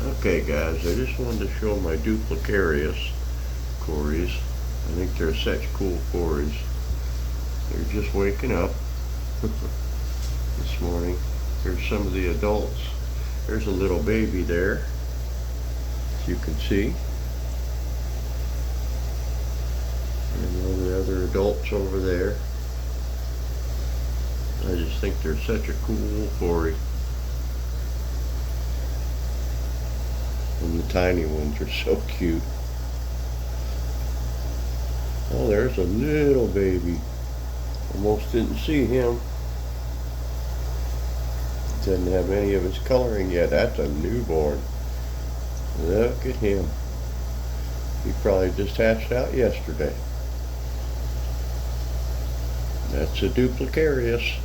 Okay guys, I just wanted to show my duplicarius cories. I think they're such cool cories. They're just waking up this morning. Here's some of the adults. There's a little baby there, as you can see. And all the other adults over there. I just think they're such a cool cory. And the tiny ones are so cute. Oh, there's a little baby. Almost didn't see him. Doesn't have any of his coloring yet. That's a newborn. Look at him. He probably just hatched out yesterday. That's a duplicarius.